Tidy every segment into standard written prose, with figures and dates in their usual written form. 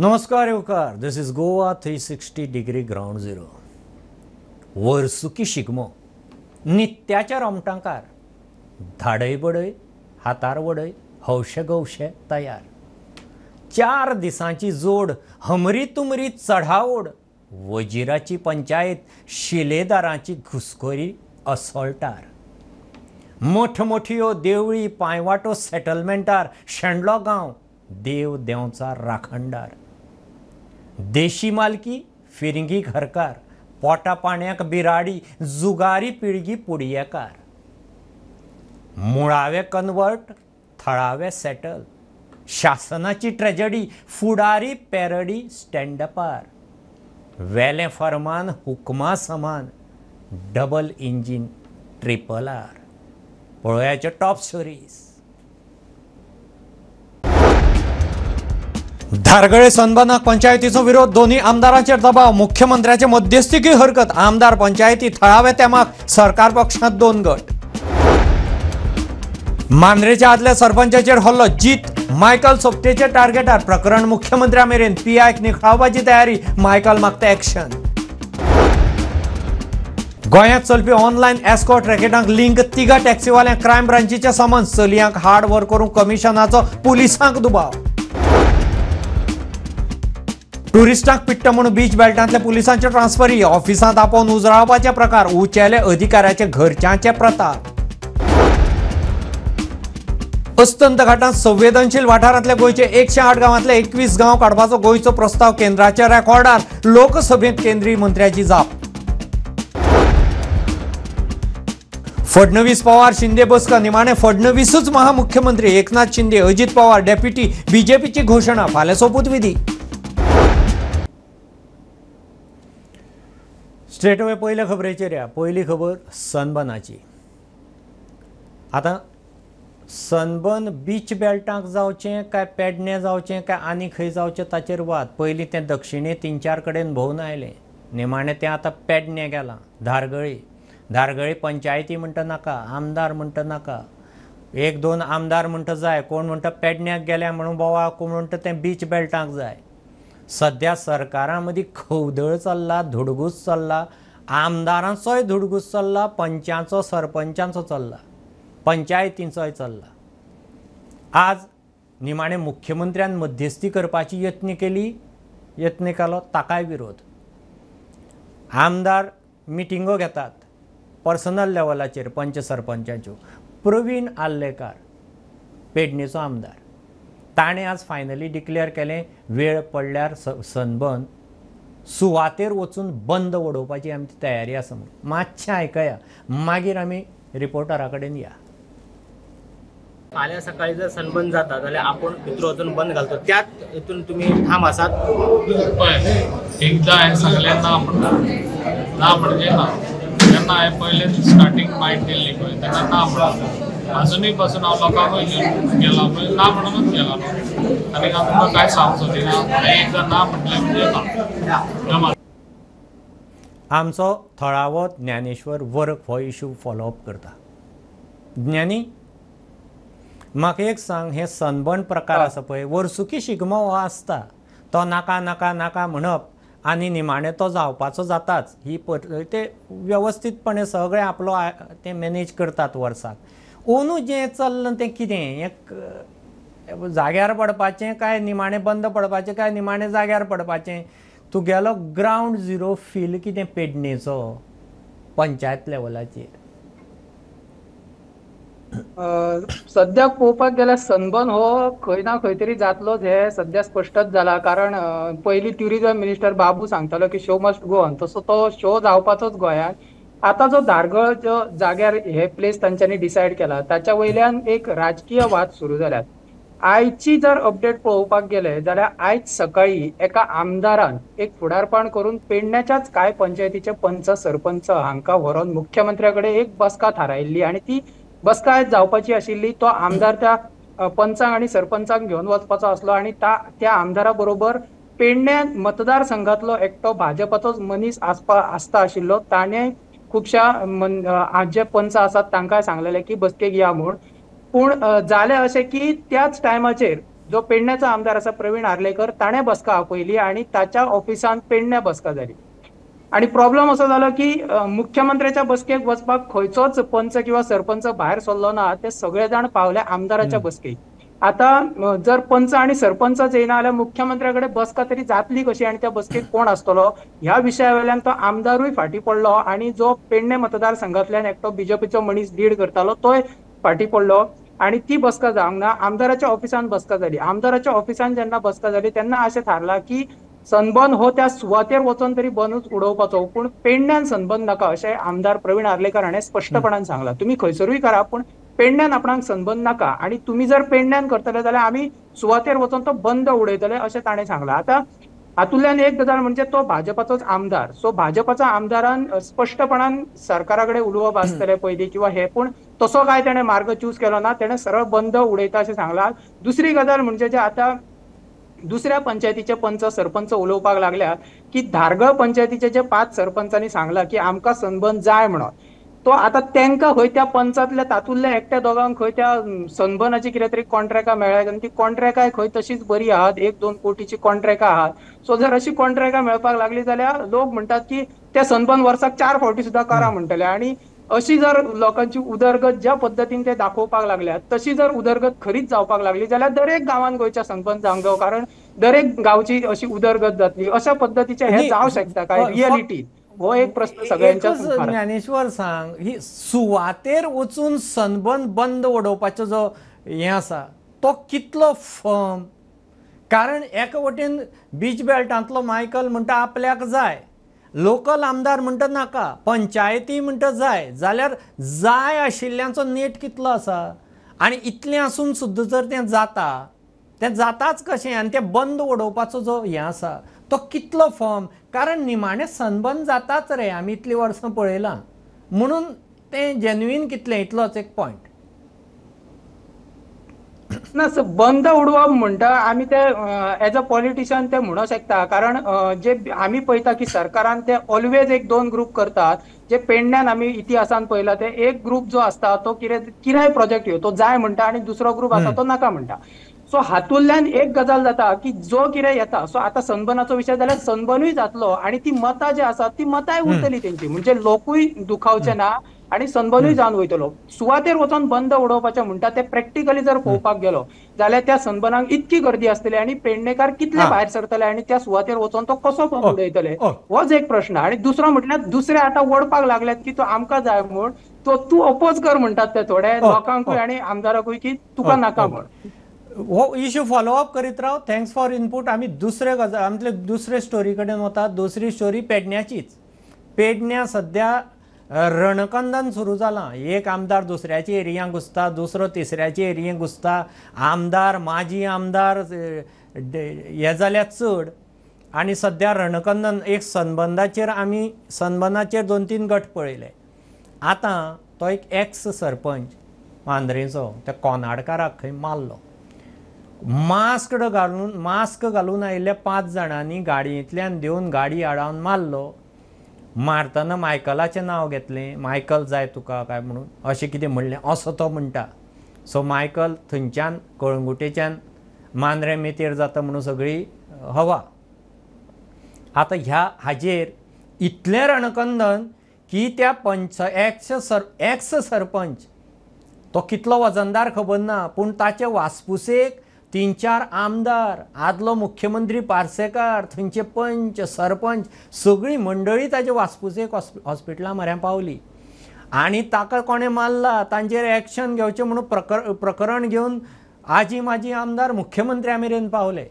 नमस्कार येवकार, this is Goa 360 degree ground zero. वर्सुकी शिगमो, नित्याच्या रोमटांकार, धाडय बडय, हातार वडय, हौशे गवशे तयार. 4 दिसांची जोड, हमरी तुमरी चढाओड, वजिराची पंचायत, शिलेदारांची घुसखोरी असोल्टार. मोठमोठ्यो देवळी, पांयवाटो सेटलमेंटार, शेणलो गांव, देव देंवचा राखणदार. देशी मालकी, फिरंगी घरकार, पोटा पाण्याक बिराडी, जुगारी पिळगी पुडयेकार. मुळावे कन्वर्ट, थळावे सेटल, शासनाची ट्रेजडी, फुडारी पॅरडी स्टँडअपार. वेले फरमान हुकमा समान, डबल इंजिन ट्रिपल आर. पळोवयाचे टॉप स्टोरीज. धारगळे सनबनाक पंचायतीचो विरोध, दोन्ही आमदारांचेर दबाव, मुख्यमंत्र्याचे मध्यस्थीकी हरकत, आमदार पंचायती थळावे तेमाक, सरकार पक्षांत 2 गट. मांद्रेच्या आदल्या सरपंचाचेर हल्लो, जीत, मायकल सोपटेचे टार्गेटार, प्रकरण मुख्यमंत्र्या मेरेन, पीआयक निखळावपाची तयारी, मायकल मागता एक्शन. गोंयांत चलपी ऑनलायन एस्कॉर्ट रॅकेटांक लिंक, 3 टॅक्सीवाल्यांक क्रायम ब्रांचीचे समन्स, चलयांक हार्ड वर्क करूंक कमिशनाचो पुलिसांक दुबाव. टुरिस्टांक पिट्ट म्हणून बीच बेल्टांतल्या पुलिसांचे ट्रान्सफरी, ऑफिसांत आपोवन उजरावपाचे प्रकार, उंचेले अधिकाऱ्याचे घरच्यांचे प्रताप. अस्तंत घाटांत संवेदनशील वाठारांतले गोंयचे 108 गांवांतले 21 गांव काडपाचो गोंयचो प्रस्ताव केंद्राच्या रेकॉर्डार, लोकसभेत केंद्रीय मंत्र्याची जाप. फडणवीस पवार शिंदे बसका, निमाणे फडणवीसच महामुख्यमंत्री, एकनाथ शिंदे, अजित पवार डेप्युटी, बीजेपीची घोषणा, फाल्यां सोपूत विधी. स्ट्रेट अवे पयल्या खबरेचेर या. पयली खबर सनबर्नाची. आतां सनबर्न बीच बेल्टांक जावचें काय पेडणे जावचें काय आनी खंय जावचें ताचेर वाद. पयलीं तें दक्षिणे 3-4 कडेन भोंवन आयलें, निमाणें तें आतां पेडणे गेलां. धारगळी पंचायती म्हणटा नाका, आमदार म्हणटा नाका, 1-2 आमदार म्हणटा जाय, कोण म्हणटा पेडण्याक गेल्या म्हणून बोवाळ, कोण म्हणटा तें बीच बेल्टांक जाय. सध्या सरकारां मदीं खवदळ चल्ला, धुडगूस चल्ला, आमदारांचोय धुडगूस चल्ला, पंचांचो सरपंचांचो चल्ला, पंचायतींचोय चल्ला. आज निमाणे मुख्यमंत्र्यान मध्यस्थी करपाची यत्न केलो, ताकाय विरोध. आमदार मिटिंगो घेतात पर्सनल लेवलाचेर पंच सरपंचाच्यो. प्रवीण आल्लेकार, पेडणेचो आमदार, ताणें आज फायनली डिक्लेअर केलें, वेळ पडल्यार सनबर्न सुवातेर वचून बंद उडोवपाची आमची तयारी आसा म्हणून. मातशें आयकया, मागीर आमी रिपोर्टरा कडेन या. फाल्यां सकाळी जर सनबर्न जाता जाल्यार आपूण भितर वचून बंद घालतो, त्याच हितून तुमी ठाम आसात? पळय, एकदां हांवें सांगलें ना म्हणून, ना म्हणजे ना. तेन्ना हांवें पयलें स्टार्टींग मायट दिल्ली पळय, तेन्ना ना म्हणून. अजुनूय पासून हांव लोकांकूय घेवन गेला पळय, ना म्हणूनच गेला न्हू. आनी हांव तुमकां कांय सांगूंक सोदिना. हांवें एकदां ना म्हटलें म्हणजे ना. आमचो थळावो ज्ञानेश्वर वर्क हो इशू फॉलोअप करता. ज्ञानी, म्हाका एक सांग, हे सनबर्न प्रकार आसा पळय, वर्सुकी शिगमो हो आसता, तो नाका नाका नाका म्हणप आनी निमाणे तो जावपाचो जाताच, ही ते वेवस्थीतपणे सगळे आपलो ते मॅनेज करतात वर्साक. अंदू जें चल्लां तें कितें, एक जाग्यार पडपाचें काय निमाणें बंद पडपाचें काय निमाणें जाग्यार पडपाचें. तुगेलो ग्रावंड झिरो फील कितें पेडणेचो पंचायत लेवलाचेर? सद्याक पळोवपाक गेल्यार सनबर्न हो खंय ना खंय तरी जातलोच हे सद्या स्पश्टच जाला. कारण पयलीं ट्युरिझम मिनिस्टर बाबू सांगतालो की शो मस्ट गो ऑन, तसो तो शो जावपाचोच गोंयांत. आतां जो धारगळ जो जाग्यार हे प्लेस तांच्यांनी डिसायड केला, ताच्या वयल्यान एक राजकीय वाद सुरू जाल्यात. आयची जर अपडेट पळोवपाक गेले जाल्यार आयज सकाळी एका आमदारान एक फुडारपण करून पेडण्याच्याच कांय पंचायतीचे पंच सरपंच हांकां व्हरोन मुख्यमंत्र्या कडेन एक बसका थारायिल्ली, आनी ती बसका आयज जावपाची आशिल्ली. तो आमदार त्या पंचांक आनी सरपंचांक घेवन वचपाचो आसलो, आनी त्या आमदारा बरोबर पेडण्या मतदारसंघातलो एकटो भाजपाचोच मनीस आसता आशिल्लो. ताणें खुबशा जे पंच आसात तांकांय सांगलेलें की बसकेक या म्हूण. पूण जालें अशें की त्याच टायमाचेर जो पेडण्याचो आमदार आसा प्रवीण आर्लेकर ताणें बसका आपयली आणि ताच्या ऑफिसान पेडण्या बसका जाली. आणि प्रॉब्लेम असो जालो की मुख्यमंत्र्याच्या बसकेक वचपाक खंयचोच पंच किंवा सरपंच भायर सरलो ना, ते सगळे जाण पावले आमदाराच्या बसकेक. आता जर पंच आणि सरपंच येना जाल्यार मुख्यमंत्र्याकडे बसका तरी जातली कशी आणि त्या बसकेक कोण आसतलो ह्या विशया वयल्यान तो आमदारूय फाटी पडलो आणि जो पेडणे मतदारसंघातल्यान एकटो बीजेपीचो मनीस लीड करतालो तोय फाटी पडलो आणि ती बसका जावंक ना. आमदाराच्या ऑफिसान बसका जाली. आमदाराच्या ऑफिसान जेन्ना बसका जाली तेन्ना अशें थारला की सनबर्न हो त्या सुवातेर वचून तरी बनूच उडोवपाचो, पूण पेडण्यान सनबर्न नाका अशें आमदार प्रवीण आर्लेकर हाणें स्पश्टपणान सांगला. तुम्ही खंयसरूय करा पूण पेडण्यान आपणाक सनबर्न नाका आणि तुम्ही जर पेडण्यान करतले जाल्यार आमी सुवातेर वचून तो बंद उडयतले अशें ताणें सांगला. आता हातूंतल्यान एक गजाल म्हणजे तो भाजपाचोच आमदार, सो भाजपाच्या आमदारान स्पश्टपणान सरकारा कडेन उलोवप आसतलें पयलीं किंवा हे, पूण तसो काय ताणें मार्ग चूज केलो ना. ताणें सरळ बंद उडयता अशें सांगला. दुसरी गजाल म्हणजे जे आता दुसऱ्या पंचायतीचे पंच सरपंच उलोवपाक लागल्यात की धारगळ पंचायतीचे जे 5 सरपंचांनी सांगला की आमकां सनबर्न जाय म्हणून, तो आता तांकां खंय त्या पंचांतल्या तातूंतल्या एकट्या दोगांक खंय त्या सनबर्नाची कितें तरी कॉन्ट्रॅक्टां मेळ्ळ्यात आनी ती कॉन्ट्रॅक्टाय खंय तशीच बरी आहात, 1-2 कोटीची कॉन्ट्रॅक्टां आहात. सो जर अशी कॉन्ट्रॅक्टां मेळपाक लागली जाल्यार लोक म्हणटात की ते सनबर्न वर्साक 4 फावटी सुद्दां करा म्हणटले. आणि अशी जर लोकांची उदरगत ज्या पद्दतीन ते दाखोवपाक लागल्यात तशी जर उदरगत खरीच जावपाक लागली जाल्यार दरेक गांवांत गोंयच्या सनबर्न जावंक जावो, कारण दरेक गांवची अशी उदरगत जातली. अशा पद्दतीचे हे जावं शकता काय रियलिटी, हो एक प्रश्न सगळ्यांच्या मुखार. ज्ञानेश्वर सांग, ही सुवातेर वचून सनबर्न बंद उडोवपाचो जो हे आसा तो कितलो फर्म? कारण एका वटेन बीच बेल्टांतलो मायकल म्हणटा आपल्याक जाय, लोकल आमदार म्हणटा नाका, पंचायती म्हणटा जाय, जाल्यार जाय आशिल्ल्यांचो नेट कितलो आसा? आणि इतलें आसून सुद्दां जर तें जाताच कशें आनी तें बंद उडोवपाचो जो हें आसा तो कितलो फर्म? कारण निमाणें सनबर्न जाताच रे, आमी इतलीं वर्सां पळयलां, म्हणून तें जेन्युइन कितलें इतलोच एक पॉयंट ना. बंद उडोवप म्हणटा आमी ते एज अ पॉलिटिशियन ते म्हणूंक शकता, कारण जे आमी पळयता की सरकारान ते ऑलवेज 1-2 ग्रुप करतात. जे पेडण्यान आमी इतिहासान पळयला ते एक ग्रुप जो आसता तो कितेंय प्रोजेक्ट येवं तो जाय म्हणटा आणि दुसरो ग्रुप आसा तो नाका म्हणटा. सो हातूंतल्यान एक गजाल जाता की जो कितें येता, सो आतां सनबर्नाचो विशय जाल्यार सनबर्नूय जातलो आणि ती मतां जी आसात ती मतांय उरतली तेंची, म्हणजे लोकूय दुखावचे ना आणि सनबर्नूय जावन वयतलो. सुवातेर वचून बंद उडोवपाचें म्हणटा ते प्रॅक्टिकली जर पळोवपाक गेलो जाल्यार त्या सनबर्नाक इतकी गर्दी आसतली आणि पेडणेकार कितले भायर सरतले आणि त्या सुवातेर वचून तो कसो बंद उडयतले, होच एक प्रश्न. आणि दुसरो म्हटल्यार दुसरे आतां वडपाक लागल्यात की तो आमकां जाय म्हूण, तो तूं अपोज कर म्हणटात ते थोडे लोकांकूय आणि आमदाराकूय की तुका नाका म्हूण. हो इश्यू फॉलोअप करीत राव. Thanks for input. आमी आमचे दुसरे स्टोरी कडेन वतात. दुसरी स्टोरी पेडण्याचीच. पेडण्या सध्या रणकंदन सुरू जालां. एक आमदार दुसऱ्याच्या एरियांक घुसता, दुसरो तिसऱ्याच्या एरियेक घुसता, आमदार माजी आमदार हे जाल्यात चड. आणि सध्या रणकंदन एक सनबर्नाचेर 2-3 गट पळयले. आतां तो एक एक्स सरपंच मांद्रेचो त्या कोनाडकाराक खंय मारलो. मास्क घालून आयिल्ल्या 5 जाणांनी गाडयेंतल्यान देवन गाडी आडावन मारलो. मारतना मायकलाचें नांव घेतलें. मायकल जाय तुका काय म्हणून अशें कितें म्हणलें असो तो म्हणटा. सो मायकल थंयच्यान कळंगुटेच्यान मांद्रे मेतेर जाता म्हणून सगळी हवा. आतां हाजेर इतलें रणकंदन की त्या एक्स सरपंच तो कितलो वजनदार खबर ना, पूण ताचे वासपुसेक 3-4 आमदार, आदलो मुख्यमंत्री पार्सेकार, थंयचे पंच सरपंच सगळी मंडळी ताचे वासपुसेक हॉस्पिटलां म्हऱ्या पावली. आनी ताका कोणें मारला तांचेर एक्शन घेवचें म्हणून प्रकरण घेवन माजी आमदार मुख्यमंत्र्या मेरेन पावले.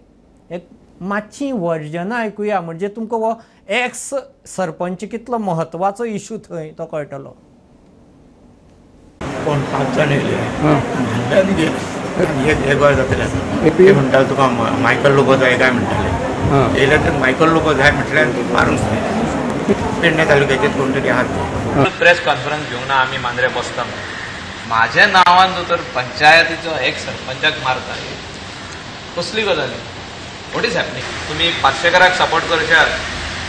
एक मातशी वर्जना आयकुया म्हणजे तुमकां हो एक्स सरपंच कितलो म्हत्वाचो इश्यू थंय तो कळटलो. कोण 5 जाण येयले एक गोंय जातलें ते म्हणटाले तुका मायकल लोगो जाय काय म्हणटाले. येयले तर मायकल लोगो जाय म्हटल्यार मारूंक जाय. पेडणे तालुक्याचेर कोण तरी आहात. प्रेस कॉन्फरन्स घेवंक ना आमी मांद्रे बसता. म्हाज्या नांवान जो तर पंचायतीचो एक सरपंचाक मारता, कसली गजाल? What is happening? तुमी पार्सेकाराक सपोर्ट करशात,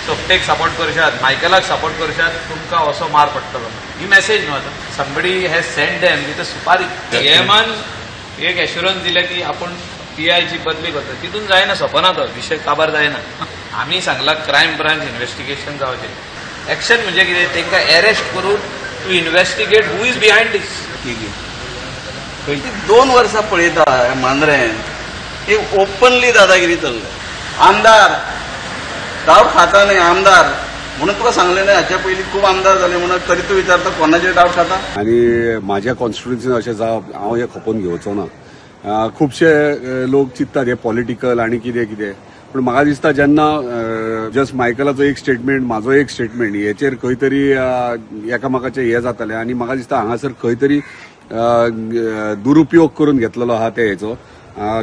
सोपटेक सपोर्ट करशात, मायकलाक सपोर्ट करशात, तुमकां असो मार पडटलो. ही मॅसेज न्हू. आतां somebody has send them with a सुपारी. एमान एक एश्युरन्स दिलें की आपूण PIची बदली करता तितून जायना सपना तो विषय काबार जायना. आमी सांगला क्रायम ब्रांच इन्व्हेस्टिगेशन जावचें. एक्शन म्हणजे कितें तांकां अरेस्ट करून to investigate who is behind this. 2 वर्सां पळयता मांद्रेन एक ओपनली दादागिरी चल्ले. आमदार डावट खाता न्ही आमदार म्हणून तुका सांगलें न्ही हाच्या पयलीं खूब आमदार जाले म्हणून तरी तूं विचारता कोणाचेर डावट खाता. आनी म्हाज्या कॉन्स्टिट्युन्सीन अशें जावप हांव हें खपोवन घेवचो ना. खुबशे लोक चिंततात हे पॉलिटिकल आनी कितें कितें पूण म्हाका दिसता जेन्ना जस्ट मायकलाचो एक स्टेटमेंट म्हाजो एक स्टेटमेंट हेचेर खंय तरी एकामेकाचें हें जातालें आनी म्हाका दिसता हांगासर खंय तरी दुरुपयोग करून घेतलेलो आहा ते हेचो.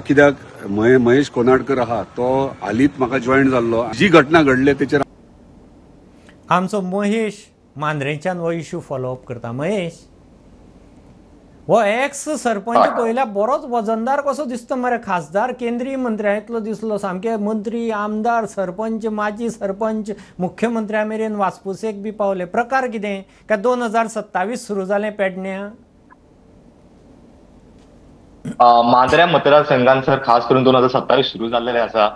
कित्याक महेश कोनाडकर आहा तो हालींच म्हाका जॉयन जाल्लो. जी घटना घडले तेचेर आमचो महेश मांद्रेच्यान हो इश्यू फॉलोअप करता. महेश, हो एक्स सरपंच पयल्या बरोच वजनदार कसो दिसता मरे. खासदार केंद्रीय मंत्र्यातलो दिसलो. सामके मंत्री, आमदार, सरपंच, माजी सरपंच मुख्यमंत्र्या मेरेन वासपुसेक बी पावले. प्रकार कितें काय 2027 सुरू जालें पेडण्यां? मांद्र्या मतदारसंघात सर खास करून 2027 सुरू जाल्लेले आसा.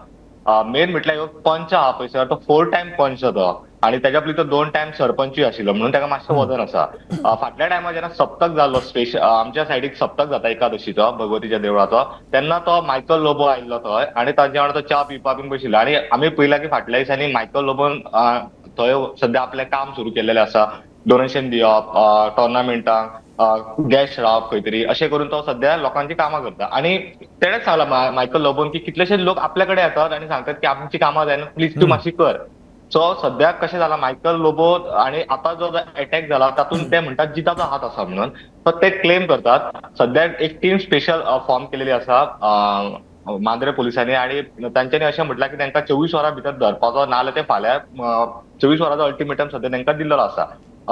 मेन म्हटल्यार ह्यो पंच आहा पळय सर तो 4 टायम पंच तो आणि त्याच्या पयलीं तो 2 टायम सरपंचूय आशिल्लो म्हणून ताका मातशें वजन आसा. फाटल्या टायमार जेन्ना सप्तक जाल्लो स्पेशल आमच्या सायडीक सप्तक जाता एकादशीचो भगवतीच्या देवळाचो तेन्ना तो मायकल लोबो आयिल्लो थंय आणि ताजे वांगडा तो च्या पिवपाक बीन बशिल्लो. आणि आमी पळयला की फाटल्या दिसांनी मायकल लोबोन थंय सध्या आपलें काम सुरू केल्लेलें आसा. डोनेशन दिवप, टोर्नामेंटांक गॅस्ट रावप खंय तरी अशें करून तो सध्या लोकांची कामां करता. आणि तेणेच सांगला मायकल लोबोन की कितलेशे लोक आपल्या कडेन येतात आनी सांगतात की आमची कामां जायना प्लीज तूं मातशी कर. सो सध्या कशें जाला मायकल लोबो आणि आता जो अटॅक जाला तातूंत ते म्हणटात जिताचो हात आसा म्हणून तर ते क्लेम करतात. सध्या एक टीम स्पेशल फॉर्म केलेली आसा मांद्रे पुलिसांनी आणि तांच्यांनी अशें म्हटलां की तांकां 24 वरां भितर धरपाचो नाल्यार ते फाल्यां 24 वरांचो अल्टिमेटम सध्या तांकां दिल्लो आसा.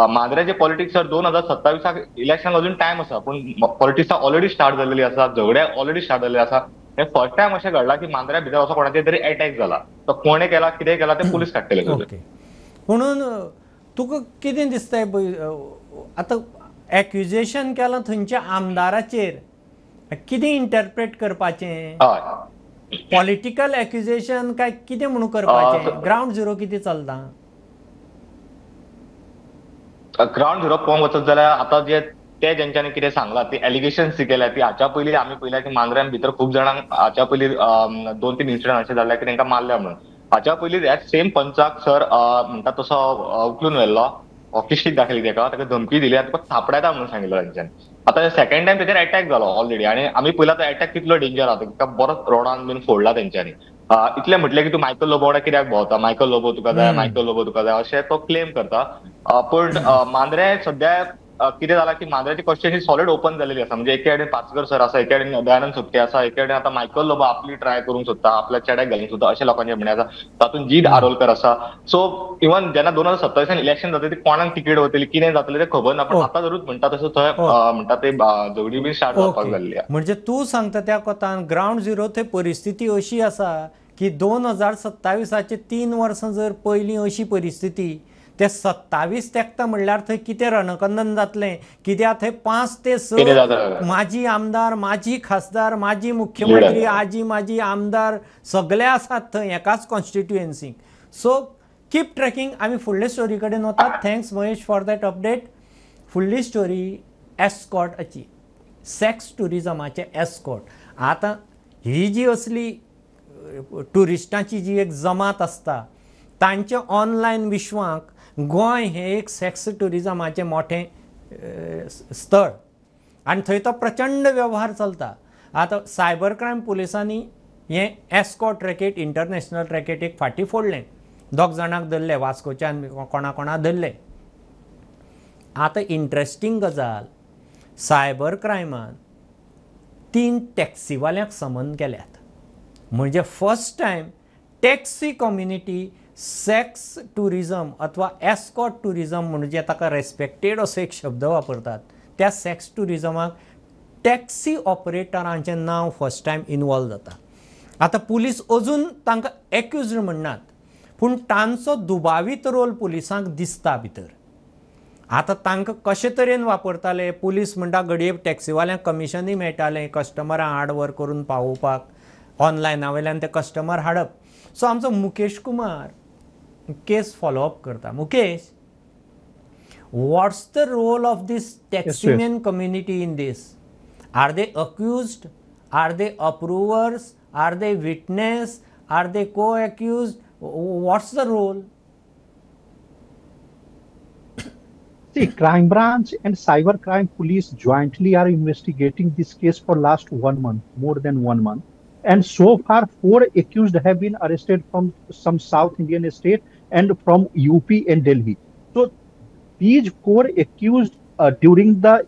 मांद्रेचे पॉलिटिक्स सर 2027 इलेक्शन अजून टायम आसा पूण पॉलिटिक्स ऑलरेडी स्टार्ट जाल्लेली आसा. झगडे ऑलरेडी स्टार्ट जाल्ले आसा. हे फर्स्ट टायम अशें घडला की मांद्र्या भितर असो कोणाचेर तरी अटॅक जाला. तो कोणे केला कितें केला ते पुलीस काडटले. ओके, म्हणून तुका कितें दिसता आतां एक्युजेशन केलां थंयच्या आमदाराचेर कितें इंटरप्रेट करपाचें? पॉलिटिकल एक्युजेशन काय कितें म्हणून करपाचें? ग्राउंड झिरो कितें चलता? ग्राउंड झिरो पळोवंक वचत जाल्यार आतां जे ते जेंच्यांनी कितें सांगलां ती एलिगेशन्स जी केल्या ती हाच्या पयलीं आमी पळयल्या की मांद्र्यां भितर खूब जाणांक हाच्या पयलीं 2-3 इन्सिडंट अशें जाल्ले की तांकां मारल्या म्हणून. हाच्या पयलीं ह्याच सेम पंचाक सर म्हणटा तसो उखलून व्हेल्लो, हॉकी स्टीक दाखयली ताका धमकी दिली आनी तुका थापड येता म्हणून सांगिल्लो तांच्यानी. आतां सेकंड टायम तेचेर अटॅक जालो ऑलरेडी आणि आमी पळयला तो अटॅक कितलो डेंजर आहा. ताका बरोच रोडान बीन फोडला तेंच्यांनी. इतलें म्हटलें की तूं मायकल लोबो वांगडा कित्याक भोंवता, मायकल लोबो तुका जाय, मायकल लोबो तुका जाय अशें तो क्लेम करता. पूण मांद्रे सध्या कितें जाला की मांद्र्याची कॉन्स्टिट्युएन्सी सॉलिड ओपन जाल्लेली आसा. म्हणजे एके कडेन पाचकर सर आसा, एके कडेन दयानंद सोपटे आसा, एके कडेन आतां मायकल लोबो आपली ट्राय करूंक सोदता, आपल्या चेड्याक घालूंक सोदता अशें लोकांचें म्हणणें आसा. तातूंत जीत आरोलकर आसा. सो इवन जेन्ना 2027 इलेक्शन जाता ती कोणाक तिकीट वतली कितें जातलें तें खबर ना. पूण आतां जरूर म्हणटा तसो थंय म्हणटा ते झगडी बी स्टार्ट जावपाक जाल्ली आसा. म्हणजे तूं सांगता त्या कोतान ग्राउंड झिरो थंय परिस्थिती अशी आसा की 2027चे 3 वर्सां जर पयलीं अशी परिस्थिती ते 27 तेंकता म्हणल्यार थंय कितें रणकंदन जातलें? कित्याक थंय 5 ते 6 माजी आमदार, माजी खासदार, माजी मुख्यमंत्री, माजी आमदार सगळे आसात थंय एकाच कॉन्स्टिट्युएन्सीक. So keep tracking. आमी फुडले स्टोरी कडेन वतात. Thanks Mahesh for that update. फुडली स्टोरी एस्कॉर्टाची, सेक्स टुरिजमाचे एस्कॉर्ट. आतां ही जी असली टुरिस्टांची जी एक जमात आसता तांचे ऑनलायन विश्वाक गोंय हे एक सेक्स टुरिजमाचें मोठें स्थळ आनी थंय तो प्रचंड वेव्हार चलता. आतां सायबर क्रायम पुलिसांनी हें एस्कॉर्ट रॅकेट, इंटरनॅशनल रॅकेट एक फाटीं फोडलें. 2 जाणांक धरले, वास्कोच्यान कोणा धरले. आतां इंट्रस्टींग गजाल, सायबर क्रायमान 3 टॅक्सीवाल्यांक समन केल्यात. म्हणजे first time taxi community sex tourism अथवा एस्कॉर्ट टुरिजम म्हणजे ताका रेस्पेक्टेड असो एक शब्द वापरतात त्या सेक्स टुरिजमाक टॅक्सी ऑपरेटरांचें नांव फर्स्ट टायम इनवॉल्व जाता. आतां पुलीस अजून तांकां एक्युज्ड म्हणनात पूण तांचो दुबावीत रोल पुलिसांक दिसता भितर. आतां तांकां कशे तरेन वापरताले, पुलीस म्हणटा घडये टॅक्सीवाल्यांक कमिशनूय मेळटालें कस्टमरां हाड व्हर करून पावोवपाक. ऑनलायना वयल्यान ते कस्टमर हाडप. सो आमचो मुकेश कुमार केस फॉलोअप करता. Mukesh, what's the role of this taximan community in this? Are they accused? Are they approvers? Are they witness? Are they co-accused? What's the role? See, Crime Branch and Cybercrime Police jointly are investigating this case for last 1 month, more than 1 month. And so far, 4 accused have been arrested from some South Indian state and from UP and Delhi. So these 4 accused during the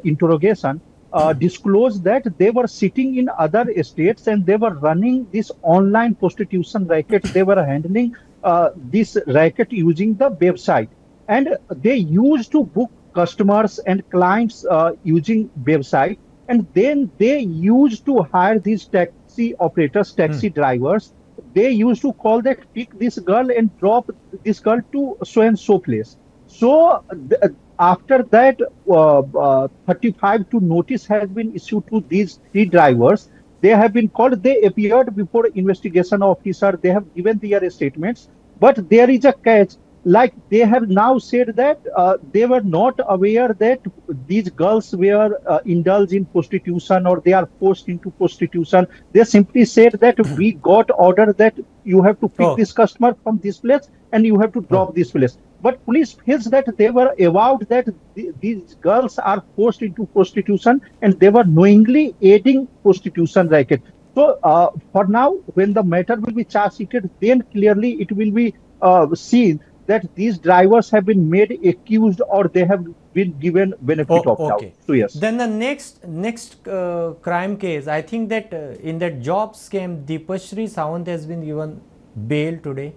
interrogation disclosed that they were sitting in other states and they were running this online prostitution racket. They were handling this racket using the website. And they used to book customers and clients using website, and then they used to hire these taxi operators, taxi drivers. They used to call that, pick this girl and drop this girl to so and so place. So after that, 35 to notice has been issued to these 3 drivers. They have been called. They appeared before investigation officer. They have given their statements, but there is a catch. Like they have now said that they were not aware that these girls were indulged in prostitution or they are forced into prostitution. They simply said that we got order that you have to pick this customer from this place and you have to drop this place. But police feels that they were avowed that these girls are forced into prostitution and they were knowingly aiding prostitution racket. So for now, when the matter will be charge sheeted, then clearly it will be seen that these drivers have been made accused or they have been given benefit of doubt. So yes. Then the next crime case, I think that in that job scam, Deepashri Sawant has been given bail today.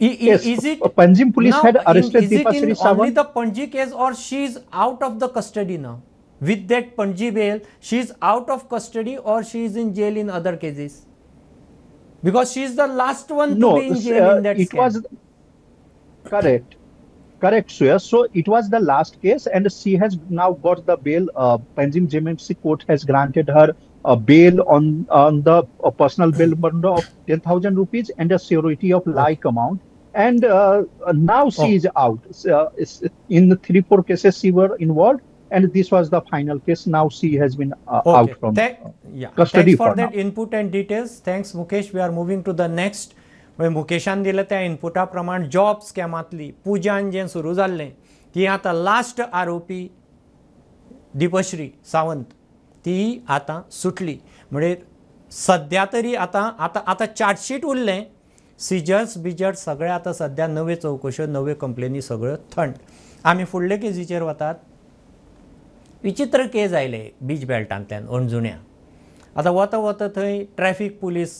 Yes, Is it Panjim police now, had arrested is it Deepashri in only Sawant. the Panji case or she is out of the custody now? With that Panji bail, she is out of custody or she is in jail in other cases? Because she is the last one to be in jail in that it scam. was correct, Suya. So it was the last case, and she has now got the bail. Panjim JMMC court has granted her a bail on the personal bail bond of 10,000 rupees and a surety of like amount. And now she is out. In the 3-4 cases she were involved, and this was the final case. Now she has been out from custody. Thanks for that input and details. Thanks Mukesh. We are moving to the next. मुकेशान दिले त्या इनपुटा प्रमाण job स्कॅमातली पुजान जे सुरू जाल्लें ती आतां last आरोपी दीपश्री सावंत ती आतां सुटली. म्हणजे सध्या तरी आतां चार्जशीट उरलें. सिजर्स बिजर्स सगळे आतां सध्या नवे चवकश्यो नवे कंप्लेनी सगळ्यो थंड. आमी फुडले केजीचेर वतात. विचित्र केस आयले बीच बेल्टांतल्यान अणजुण्या. आतां वता थंय ट्रॅफिक पुलीस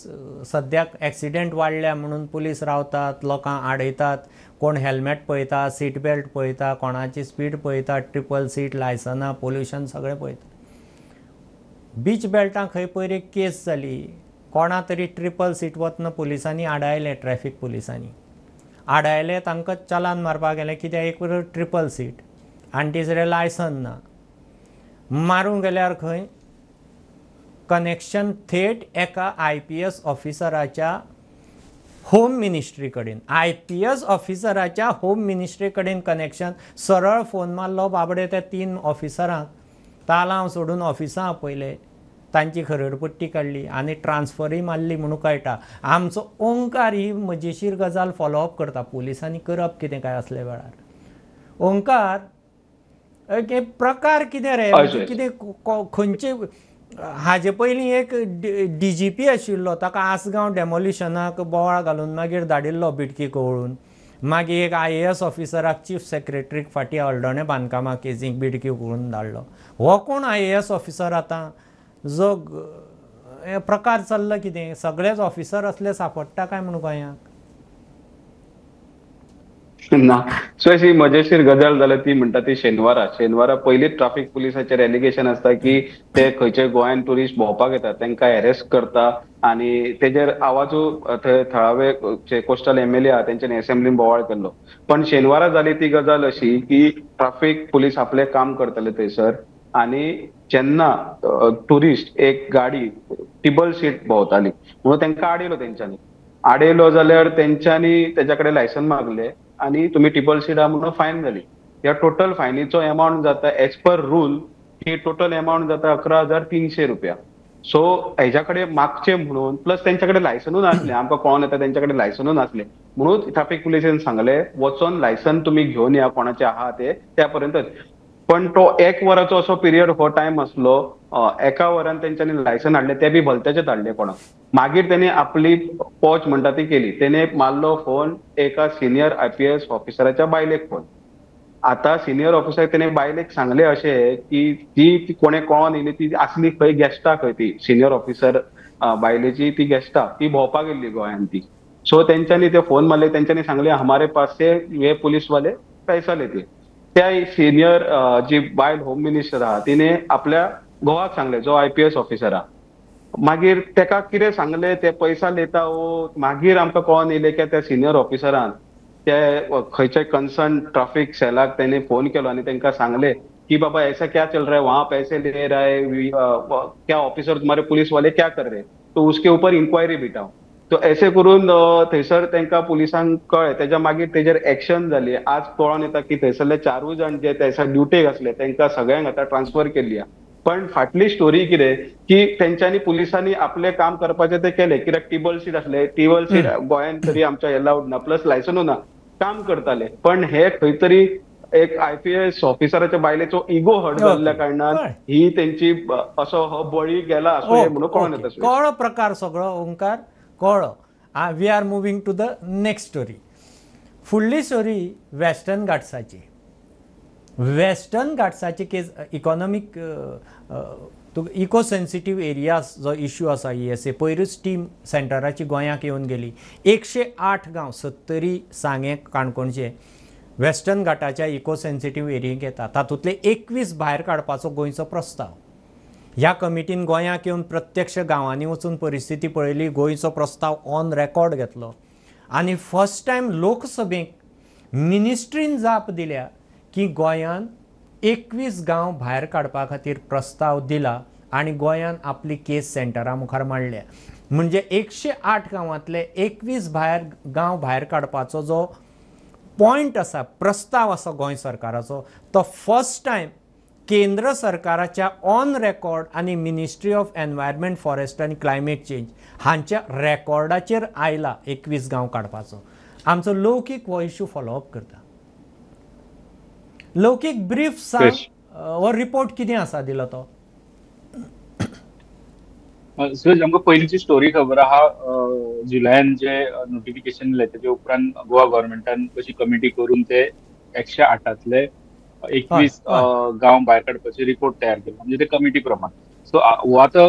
सद्याक एक्सिडेंट वाडल्या म्हणून पुलीस रावतात, लोकांक आडयतात, कोण हेल्मेट पळयता, सीट बेल्ट पळयता, कोणाची स्पीड पळयतात, ट्रिपल सीट, लायसनां, पोल्युशन सगळें पळयता. बीच बेल्टां खंय पयर एक केस जाली. कोणा तरी ट्रिपल सीट वतना पुलिसांनी आडायले, ट्रॅफिक पुलिसांनी आडायले, तांकां चलान मारपाक गेले कित्याक एक ट्रिपल सीट आनी तिसरें लायसन ना. मारूंक गेल्यार खंय कनेक्शन थेट एका IPS ऑफिसराच्या होम मिनिस्ट्री कडेन, IPS ऑफिसराच्या होम मिनिस्ट्री कडेन कनेक्शन. सरळ फोन मारलो बाबडे त्या 3 ऑफिसरांक, तालांव सोडून ऑफिसां आपयले, तांची खरडपट्टी काडली आनी ट्रान्सफरय मारली म्हणून कळटा. आमचो ओंकार ही मजेशीर गजाल फॉलोअप करता. पुलिसांनी करप कितें काय असले वेळार. ओंकार, प्रकार कितें रे, कितें खंयचे हाजे पयलीं एक DGP आशिल्लो, ताका आसगांव डेमोलिशनाक बोवाळ घालून मागीर धाडिल्लो बिटकी कवळून. मागीर एक IAS ऑफिसराक चीफ सेक्रेटरीक फाटीं हळडोणे बांदकामा केसीक बिटकी करून धाडलो. हो कोण IAS ऑफिसर आतां जो प्रकार चल्ला कितें? सगळेच ऑफिसर असले सांपडटा काय म्हणून गोंयांक? ना, सो अशी मजेशीर गजाल जाल्यार ती म्हणटा ती शेनवारा पयलींच ट्राफिक पुलिसाचेर एलिगेशन आसता की ते खंयचे गोंयान टुरिस्ट भोंवपाक येतात तांकां अरेस्ट करता आनी तेजेर आवाजू थंय थळावे जे कोस्टल MLA आहा तेंच्यांनी असेंब्लीन बोवाळ केल्लो. पण शेनवारा जाली ती गजाल अशी की ट्राफिक पुलीस आपलें काम करतले थंयसर आणि जेन्ना टुरिस्ट एक गाडी टिबल सीट भोंवताली म्हणून तांकां आडयलो तेंच्यांनी. आडयलो जाल्यार तेंच्यांनी तेच्या लायसन मागले आणि तुम्ही टिबल सीट आहा म्हणून फायन जाली. ह्या टोटल फायनीचो अमाउंट जाता एज पर रूल ही टोटल अमाउंट जाता 11,300 रुपया. सो हेच्याकडे मागचे म्हणून प्लस त्यांच्याकडे लायसनूच नासले, आमकां कळोन येता त्यांच्याकडे लायसनूच नासले म्हणून ट्रॅफिक पुलिसेन सांगले वचोन लायसन तुम्ही घेवन या कोणाचे आहा ते त्या पर्यंत. पण तो 1 वराचो असो पिरियड हो टाइम असलो, 1 वरान तेंच्यांनी लायसन हाडले ते बी भलत्याचेच हाडले कोणाक. मागीर तेणी आपली पोच म्हणटा ती केली. तेणे मारलो फोन एका सिनियर IPS ऑफिसराच्या बायलेक फोन. आता सिनियर ऑफिसर तेणे बायलेक सांगले अशें की ती कोणे कळोन येयली ती असली खंय गेस्टा खंय ती सिनियर ऑफिसर बायलेची ती गेस्टा ती भोंवपाक गेल्ली गोंयान ती. सो तेंच्यांनी ते फोन मारले, तेंच्यांनी सांगले हमारे पास से ये पुलिस वाले पैसा लेते. त्या सिनियर जी बायल होम मिनिस्टर आहा तिने आपल्या घोवाक सांगले जो IPS ऑफिसर आहा. मागीर तेका कितें सांगले ते पैसा लेता हो मागीर आमकां कळोन येयलें की त्या सिनियर ऑफिसरान ते खंयचे कन्सर्न ट्रॅफिक सेलाक तेणे फोन केलो आणि तांकां सांगले की बाबा ऐसा क्या चल रहा है वहां पैसे ले रहा है क्या ऑफिसर तुम्हारे पुलिस वाले क्या कर रहे तो उसके ऊपर इन्क्वायरी बिठाव. तो ऐसे करून थंयसर तांकां पुलिसांक कळ्ळें. तेच्या मागीर तेजेर एक्शन जाली. आज कळोन येता की थंयसरले 4 जाण जे थंयसर ड्युटेक आसले तांकां सगळ्यांक आतां ट्रान्सफर केल्ली. पण फाटली स्टोरी कितें की तेंच्यांनी पुलिसांनी आपले काम करपाचे ते केले कित्याक टिबल सीट आसले. टिबल सीट गोंयान तरी आमच्या अलाउड ना प्लस लायसनू ना काम करताले. पण हे खंय तरी एक IPS ऑफिसराच्या बायलेचो इगो हर्ट जाल्ल्या कारणान ही तेंची असो हो बळी गेला असो म्हणून कळोन येता. कळ्ळो प्रकार सगळो ओंकार कळ्ळो. We are moving to the next story. फुडली स्टोरी वेस्टर्न घाट्साची. वेस्टर्न घाट्साची case economic eco sensitive areas जो इश्यू आसा ESA पयरूच टीम सेंटराची गोंयांक येवन गेली. 108 गांव 70 सांगे काणकोणचे वेस्टर्न घाटाच्या इको सेन्सिटीव एरियेक येता. तातूंतले 21 भायर काडपाचो गोंयचो प्रस्ताव. ह्या कमिटीन गोंयांक येवन प्रत्यक्ष गांवांनी वचून परिस्थिती पळयली, गोंयचो प्रस्ताव ऑन रेकॉर्ड घेतलो आनी फर्स्ट टायम लोकसभेक मिनिस्ट्रीन जाप दिल्या की गोंयान 21 गांव भायर काडपा खातीर प्रस्ताव दिला आनी गोंयान आपली केस सेंटरा मुखार मांडल्या. म्हणजे 108 गांवांतले 21 गांव भायर काडपाचो जो पॉयंट आसा प्रस्ताव आसा गोंय सरकाराचो तो फर्स्ट टायम केंद्र सरकाराच्या ऑन रेकॉर्ड आनी मिनिस्ट्री ऑफ एनवायरमेंट फॉरेस्ट आनी क्लायमेट चेंज हांच्या रेकॉर्डाचेर आयला 21 गांव काडपाचो. आमचो लौकीक हो इश्यू फॉलोअप करता. लौकीक ब्रीफ सांग हो रिपोर्ट कितें आसा दिलो तो. सुरेश आमकां पयलींची स्टोरी खबर आहा. जुलयान जे नोटिफिकेशन दिलें तेजे उपरांत गोवा गव्हर्मेंटान कशी कमिटी करून ते 108तले 21 गांव भायर काडपाचे रिपोर्ट तयार केलो म्हणजे ते कमिटी प्रमाण. सो हो आतां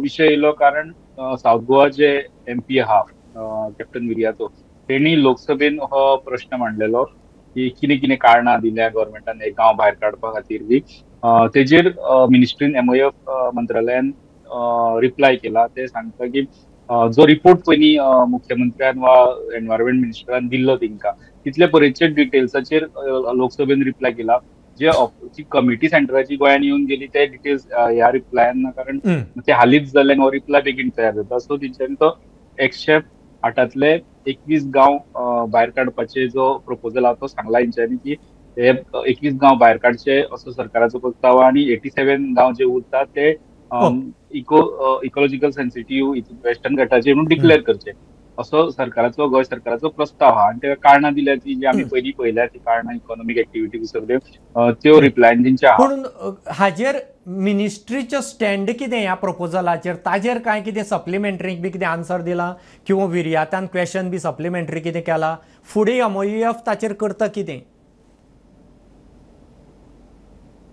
विशय येयलो कारण साऊथ गोवा जे MP आहा कॅप्टन मिरियाचो तेणी लोकसभेन हो प्रश्न मांडलेलो की कितें कितें कारणां दिल्या गव्हर्मेंटान एक गांव भायर काडपा खातीर बी. तेजेर मिनिस्ट्रीन MOF मंत्रालयान रिप्लाय केला. ते सांगता की जो रिपोर्ट पयलीं मुख्यमंत्र्यान वा एनवायरमेंट मिनिस्टरान दिल्लो तेंकां तितले परेचे डिटेल्साचेर लोकसभेन रिप्लाय केला. जी कमिटी सेंटराची गोंयान येवन गेली ते डिटेल्स ह्या रिप्लायान ना कारण ते हालींच जाल्ल्यान हो रिप्लाय बेगीन तयार जाता. सो तेंच्यांनी तो 108तले 21 गांव भायर काडपाचे जो प्रपोजल आहा तो सांगला तेंच्यांनी की हे 21 गांव भायर काडचे असो सरकाराचो प्रस्ताव आनी 87 गांव जे उरतात ते इकोलॉजिकल सेन्सिटीव वेस्टर्न घाटाचे म्हणून डिक्लेअर करचे असो सरकाराचो गोंय सरकाराचो प्रस्ताव आहा. आनी तेका कारणां दिल्या ती जी आमी पयलीं पळयल्या ती कारणां इकॉनॉमीक एक्टिव्हिटी सगळ्यो त्यो रिप्लायन तेंच्या आहा. पूण हाजेर मिनिस्ट्रीचो स्टँड कितें ह्या प्रपोजलाचेर ताजेर काय कितें सप्लिमेंटरी बी कितें आन्सर दिला किंवा विर्यातान क्वेश्चन बी सप्लिमेंटरी कितें केला फुडें MOF ताचेर करता कितें.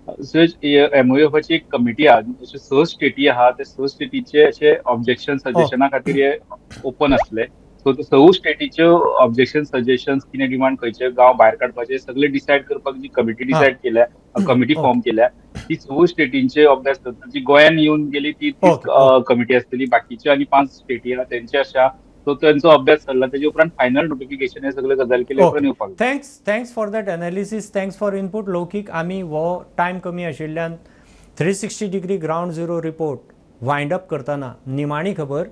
MOFची एक कमिटी आहा अशे 6 स्टेटी आहा ते 6 स्टेटीचे अशे ऑब्जेक्शन सजेशना खातीर हे ओपन आसले. सो 6 स्टेटीच्यो ऑब्जेक्शन सजेशन्स कितें डिमांड खंयचे गांव भायर काडपाचे सगळे डिसायड करपाक जी कमिटी डिसायड केल्या कमिटी फॉर्म केल्या ती 6 स्टेटींचे अभ्यास करता. जी गोंयान येवन गेली ती कमिटी आसतली बाकीचे आनी 5 स्टेटी आहा तेंचे आसा. सो त्यांचो अभ्यास जाल्ला तेजे उपरांत फायनल नोटिफिकेशन हे सगळे गजाल केले उपरांत येवपाक. Thanks for that analysis. Thanks for input. Loukik आमी हो टायम कमी आशिल्ल्यान 360 degree ground zero report wind up करतना निमाणी खबर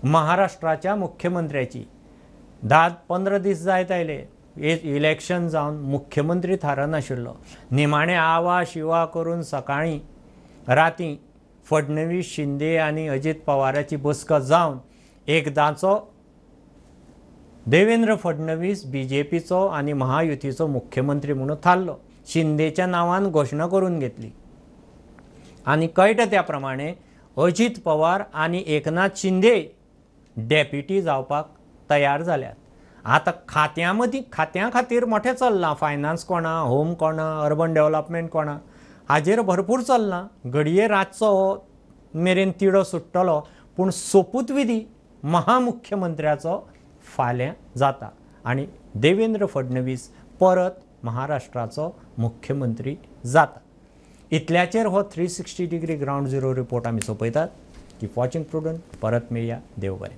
महाराष्ट्राच्या मुख्यमंत्र्याची 10-15 दीस जायत आयले इलेक्शन जावन मुख्यमंत्री थारनाशिल्लो. निमाणे आवा शिवा करून सकाळी राती फडणवीस, शिंदे आणि अजित पवाराची बसका जावन एकदांचो देवेंद्र फडणवीस बीजेपीचो आणि महायुतीचो मुख्यमंत्री म्हणून थारलो. शिंदेच्या नावान घोषणा करून घेतली आणि कळटा त्या प्रमाणे अजित पवार आणि एकनाथ शिंदे डेप्युटी जावपाक तयार जाल्यात. आता खात्यां खातीर मोठें चल्लां. फायनान्स कोणा, होम कोणा, अर्बन डेव्हलपमेंट कोणा, हाजेर भरपूर चल्लां. घडये रातचो मेरेन तिडो सुट्टलो, पूण सोपूत विधी महामुख्यमंत्र्याचो फाल्यां जाता आणि देवेंद्र फडणवीस परत महाराष्ट्राचो मुख्यमंत्री जाता. इतल्याचेर हो 360 डिग्री ग्राउंड झिरो रिपोर्ट आमी सोंपयतात. Keep watching prudent. परत मेळया. देव बरें.